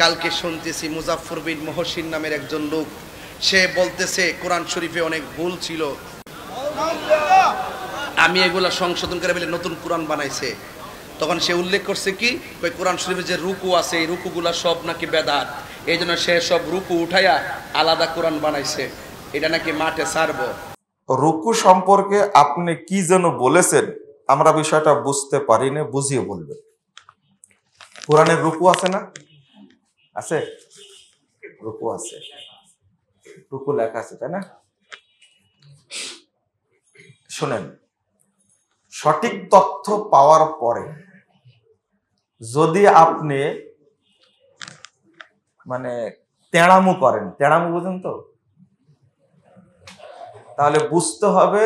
কালকে শুনতেছি মুজাফফর বিন মহসিন নামের একজন লোক, সে বলতেছে কোরআন শরীফে অনেক ভুল ছিল, আমি এগুলা সংশোধন করে বলে নতুন কোরআন বানাইছে। তখন সে উল্লেখ করছে কি, ওই কোরআন শরীফে যে রুকু আছে এই রুকুগুলা সব নাকি বেদাত, এই জন্য সে সব রুকু উঠাইয়া আলাদা কোরআন বানাইছে, এটা নাকি মাঠে ছাড়বো। রুকু সম্পর্কে আপনি কি যেন বলেছেন, আমরা বিষয়টা বুঝতে পারি না, বুঝিয়ে বলবেন। কোরআনের রুকু আছে না? আছে, রুকু আছে, রুকু লেখা আছে, তাই না? শুনেন, সঠিক তথ্য পাওয়ার পরে যদি আপনি মানে তেড়ামু করেন, তেড়ামু বুঝেন তো, তাহলে বুঝতে হবে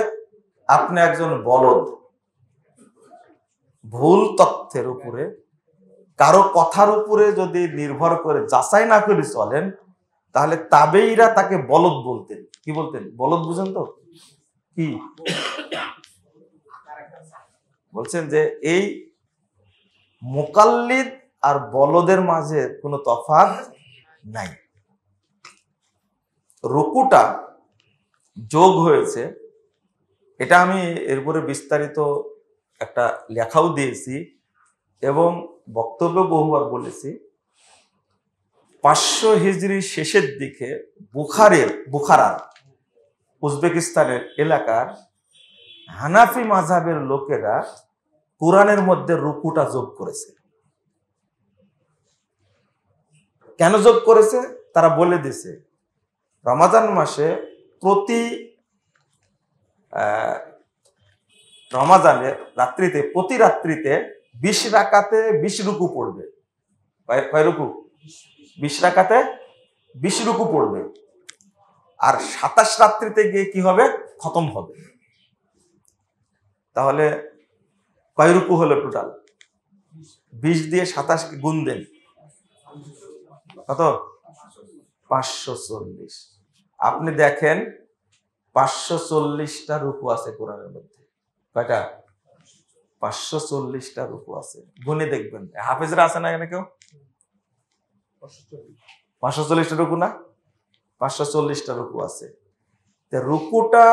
আপনি একজন বলদ। ভুল তথ্যের উপরে, কারো কথার উপরে যদি নির্ভর করে যাচাই না করে চলেন, তাহলে তাবেঈরা তাকে বলদ বলতেন। কি বলতেন? বলদ বুঝেন তো? কি বলছেন যে এই মুকাল্লিদ আর বলদের মাঝে কোনো তফাৎ নাই। রুকুটা যোগ হয়েছে, এটা আমি এরপরে বিস্তারিত একটা লেখাও দিয়েছি এবং বক্তব্য বহুবার বলেছি। 500 হিজরি শেষের দিকে বুখারার উজবেকিস্তানের এলাকার হানাফি মাযহাবের লোকেরা কোরআনের মধ্যে রুকুটা যোগ করেছে। কেন যোগ করেছে তারা বলে দিছে, রমাজান মাসে প্রতি রমাজানের রাত্রিতে, প্রতি রাত্রিতে 20 রাকাতে 20 রুকু পড়বে। কয় রুকু? 20 রাকাতে 20 রুকু পড়বে, আর 27 রাত্রিতে গিয়ে কি হবে? খতম হবে। তাহলে কয় রুকু হলো টোটাল? 20 দিয়ে 27 গুণ দেন, কত? 540। আপনি দেখেন 540টা রুকু আছে কোরআনের মধ্যে। কয়টা? 540টা রুকু আছে। গুণে দেখবেন, হাফেজরা আছে না এখানে কেউ? 540টা রুকু না? 540টা রুকু আছে। রুকুটা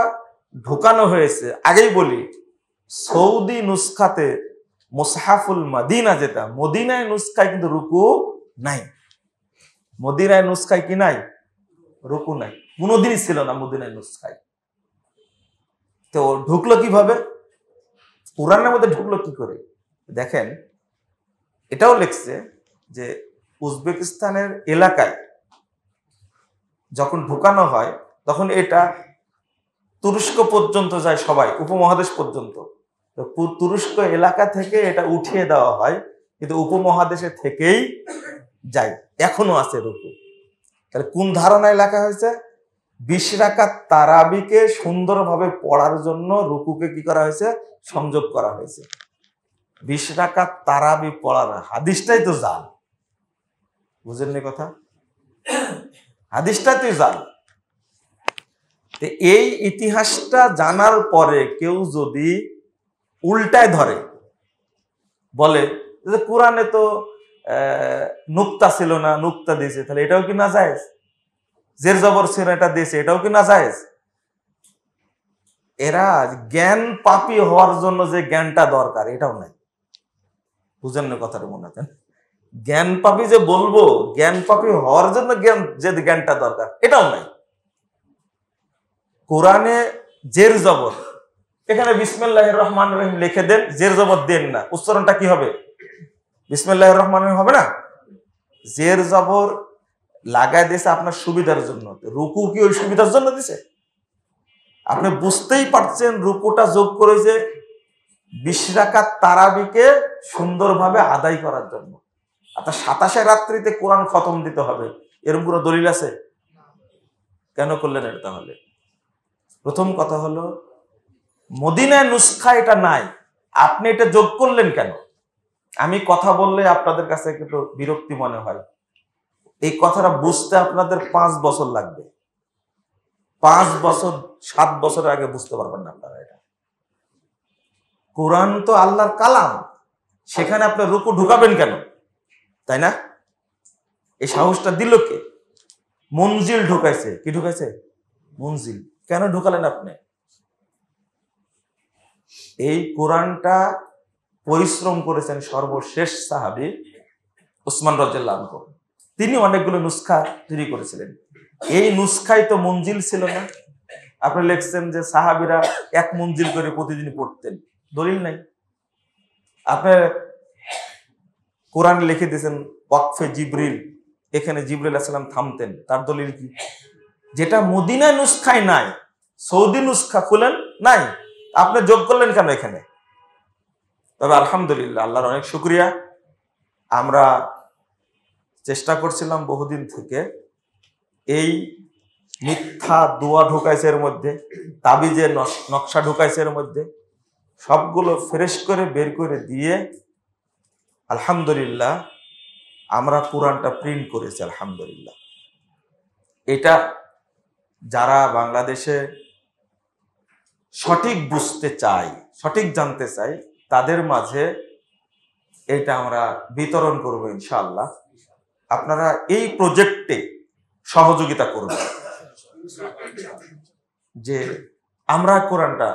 ঢোকানো হয়েছে, আগেই বলি, সৌদি নুসখাতে মুসহাফুল মদিনা, যেটা মদিনায় নুসখায় কিন্তু রুকু নাই। মদিনায় নুসখায় কি নাই? রুকু নাই, কোনোদিনই ছিল না মদিনায় নুসখায়। তো ঢুকলো কিভাবে? কোরআনের মধ্যে ঢুকলো কি করে? দেখেন, এটাও লিখছে যে উজবেকিস্তানের এলাকায় যখন ঢুকানো হয় তখন এটা তুরস্ক পর্যন্ত যায়, সবাই উপমহাদেশ পর্যন্ত। তো তুরস্ক এলাকা থেকে এটা উঠিয়ে দেওয়া হয়, কিন্তু উপমহাদেশে থেকেই যায়, এখনো আছে রুকু। তাহলে কোন ধারণায় লেখা হয়েছে? 20 রাকাত তারাবিকে সুন্দরভাবে পড়ার জন্য রুকুকে কি করা হয়েছে? সংযোগ করা হয়েছে। 20 রাকাত তারাবি পড়ার হাদিসটাই তো জাল, বুঝেননি কথা? হাদিসটাই তো জাল। এই ইতিহাসটা জানার পরে কেউ যদি উল্টায় ধরে, বলে যে কোরআনে তো নুক্তা ছিল না, নুক্তা দিয়েছে, তাহলে এটাও কি না জায়েজ? জের জবর ছিল, এটা দিয়েছে, এটাও কি না জায়েজ? এরা জ্ঞান পাপী হওয়ার জন্য যে জ্ঞানটা দরকার এটাও নাই, বুঝেন না কথাটা? মনে হয় জ্ঞান পাপী যে বলবো, জ্ঞান পাপী হওয়ার জন্য জ্ঞান, যে জ্ঞানটা দরকার এটাও নাই। কোরআনে জের জবর, এখানে বিসমিল্লাহির রহমানির রহিম লিখে দেন, জের জবর দেন না, উচ্চারণটা কি হবে? বিসমিল্লাহির রহমানির রহিম হবে না? জের জবর লাগায় দিয়েছে আপনার সুবিধার জন্য। রুকু কি ওই সুবিধার জন্য দিছে? আপনি বুঝতেই পারছেন রুকুটা যোগ করেছে 20 রাকাত তারাবিকে সুন্দরভাবে আদায় করার জন্য। আপনার 27 রাত্রিতে কোরআন খতম দিতে হবে, এরকম কোনো দলিল আছে? কেন করলেন এটা তাহলে? প্রথম কথা হলো, মদিনায় নুসখা এটা নাই, আপনি এটা যোগ করলেন কেন? আমি কথা বললে আপনাদের কাছে একটু বিরক্তি মনে হয়, এই কথাটা বুঝতে আপনাদের 5 বছর লাগবে। 5 বছর 7 বছরের আগে বুঝতে পারবেন না আপনারা এটা। কোরআন তো আল্লাহর কালাম, সেখানে আপনার রুকু ঢুকাবেন কেন? তাই না? এই সাহসটা দিল কে? মঞ্জিল ঢুকাইছে। কি ঢুকাইছে? মঞ্জিল। কেন ঢুকালেন আপনি? এই কোরআনটা পরিশ্রম করেছেন সর্বশেষ সাহাবী উসমান রাদিয়াল্লাহু আনহু। তিনি অনেকগুলো নুসখা তৈরি করেছিলেন। এই নুসখায় তো মঞ্জিল ছিল না। আপনি লিখছেন যে সাহাবীরা এক মঞ্জিল করে প্রতিদিন পড়তেন, দলিল নাই। আপনি কোরআন লিখে দিয়েছেন ওয়াকফে জিবরিল, এখানে জিবরিল আলাইহিস সালাম থামতেন, তার দলিল কি? যেটা মদিনা নুসখায় নাই, সৌদি নুসখা খুলেন নাই, আপনি যোগ করলেন কেন এখানে? তবে আলহামদুলিল্লাহ, আল্লাহর অনেক শুকরিয়া, আমরা চেষ্টা করছিলাম বহুদিন থেকে এই মিথ্যা দোয়া ঢুকাইছে এর মধ্যে, তাবিজের নকশা ঢুকাইছে এর মধ্যে, সবগুলো ফ্রেশ করে বের করে দিয়ে আলহামদুলিল্লাহ আমরা কোরআনটা প্রিন্ট করেছি। আলহামদুলিল্লাহ, এটা যারা বাংলাদেশে সঠিক বুঝতে চায়, সঠিক জানতে চায়, তাদের মাঝে এটা আমরা বিতরণ করব ইনশাআল্লাহ। আপনারা এই প্রজেক্টে সহযোগিতা করবেন যে আমরা কোরআনটা,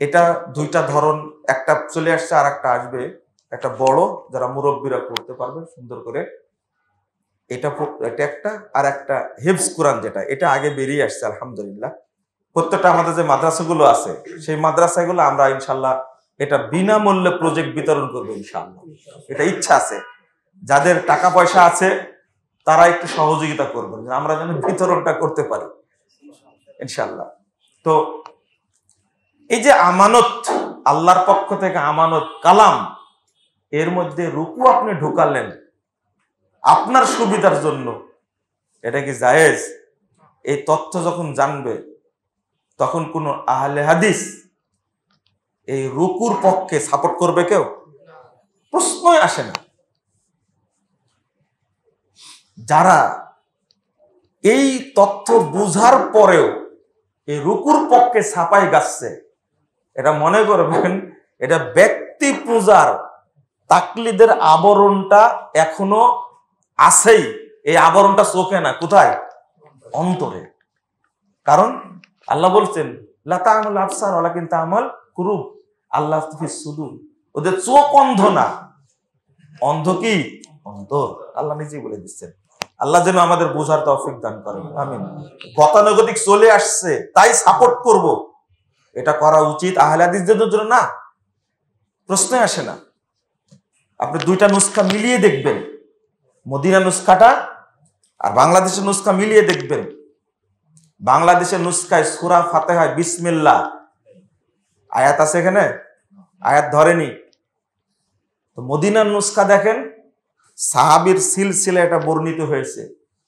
এটা দুইটা ধরন, একটা চলে আসছে আর একটা আসবে, একটা বড় যারা মুরব্বীরা পড়তে পারবে সুন্দর করে, এটা একটা, আর একটা হিফজ কোরআন যেটা, এটা আগে বেরিয়ে আসছে আলহামদুলিল্লাহ। প্রত্যেকটা আমাদের যে মাদ্রাসাগুলো আছে সেই মাদ্রাসাগুলো আমরা ইনশাল্লাহ এটা বিনামূল্যে প্রজেক্ট বিতরণ করবো ইনশাআল্লাহ। এটা ইচ্ছা আছে, যাদের টাকা পয়সা আছে তারা একটু সহযোগিতা করবেন, আমরা যেন বিতরণটা করতে পারি ইনশাআল্লাহ। তো এই যে আমানত, আল্লাহর পক্ষ থেকে আমানত কালাম, এর মধ্যে রুকু আপনি ঢুকালেন আপনার সুবিধার জন্য, এটা কি জায়েজ? এই তথ্য যখন জানবে তখন কোন আহলে হাদিস এই রুকুর পক্ষে সাপোর্ট করবে কেউ? প্রশ্নই আসে না। যারা এই তথ্য বুঝার পরেও এই রুকুর পক্ষে ছাপাই গাচ্ছে, এটা মনে করবেন এটা ব্যক্তি পূজার তাকলিদের আবরণটা এখনো আছেই। এই আবরণটা চোখে না, কোথায়? অন্তরে। কারণ আল্লাহ বলছেন লা তা'মাল আবসার ওয়ালাকিন তা'মাল কুলুব, আল্লাহ ফিস সুদূর, ওদের চোখ অন্ধ না, অন্ধ কি? অন্তর। আল্লাহ নিজেই বলে দিচ্ছেন। আল্লাহ যেন আমাদের বোঝার তৌফিক দান করেন, আমিন। গতানুগতিক চলে আসছে তাই সাপোর্ট করব, এটা করা উচিত আহলে হাদিসদের জন্য না, প্রশ্নই আসে না। আপনি দুইটা নুসখা মিলিয়ে দেখবেন, মদিনা নুসখাটা আর বাংলাদেশের নুসখা মিলিয়ে দেখবেন। বাংলাদেশের নুসখায় সূরা ফাতিহায় বিসমিল্লাহ আয়াত আছে, এখানে আয়াত ধরেনি। তো মদিনার নুসখা দেখেন, সাহাবীর সিলসিলা এটা বর্ণিত হয়েছে,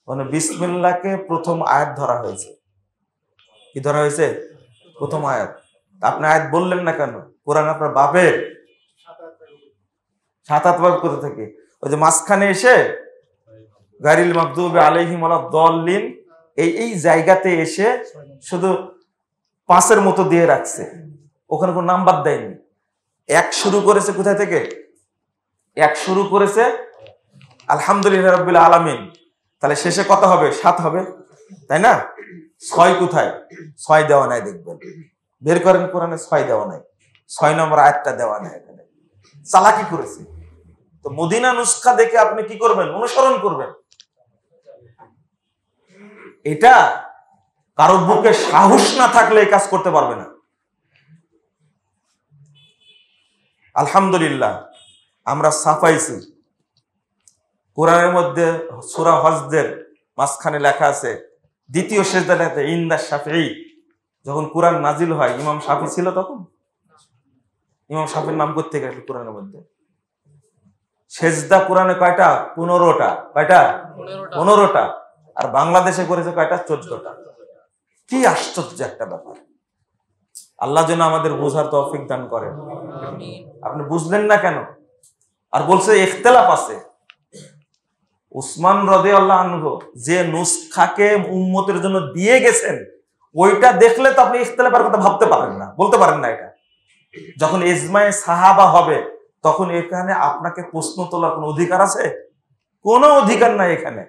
মানে বিসমিল্লাহকে প্রথম আয়াত ধরা হয়েছে। কি ধরা হয়েছে? প্রথম আয়াত। আপনি আয়াত বললেন না কেন? কোরআন আপনার বাপের, 7-8 বার কোথা থেকে? ওই যে মাঝখানে এসে গায়রিল মাগদুবি আলাইহিম ওয়ালাদ-দাল্লিন, এই জায়গাতে এসে শুধু 5-এর মতো দিয়ে রাখছে, ওখানে কোনো নাম্বার দেয়নি। 1 শুরু করেছে কোথায় থেকে? 1 শুরু করেছে আলহামদুলিল্লাহ রাব্বিল আলামিন, তাহলে শেষে কত হবে? 7 হবে, তাই না? 6 কোথায়? 6 দেওয়া নাই, দেখবেন বের করেন কোরআনে, 6 দেওয়া নাই, 6 নম্বর আয়াতটা দেওয়া নাই, এখানে চালাকি করেছে। তো মদিনা নুসখা দেখে আপনি কি করবেন? অনুসরণ করবেন। এটা কারো বুকে সাহস না থাকলে এই কাজ করতে পারবে না। আলহামদুলিল্লাহ আমরা সাফাইছি। কোরআনের মধ্যে সূরা হজদের মাঝখানে লেখা আছে, দ্বিতীয় সিজদাতে ইনদা শাফিঈ, যখন কোরআন নাজিল হয়, ইমাম শাফি ছিল তখন। ইমাম শাফির নাম করতে গেল কোরআনের মধ্যে। সেজদা কোরআনে কয়টা? 15টা। কয়টা? 15টা। আর বাংলাদেশে করেছে কয়টা? 14টা। কি আশ্চর্য একটা ব্যাপার! আল্লাহ যেন আমাদের বোঝার তৌফিক দান করেন। আপনি বুঝলেন না কেন? আর বলছে ইখতিলাফ আছে। উসমান রাদিয়াল্লাহু আনহু যে নুসখাকে উম্মতের জন্য দিয়ে গেছেন, ওইটা দেখলে তো আপনি ইখতিলাফের কথা ভাবতে পারেন না, বলতে পারেন না। এটা যখন ইজমায়ে সাহাবা হবে, তখন এখানে আপনাকে প্রশ্ন তোলার কোনো অধিকার আছে? কোনো অধিকার নাই এখানে।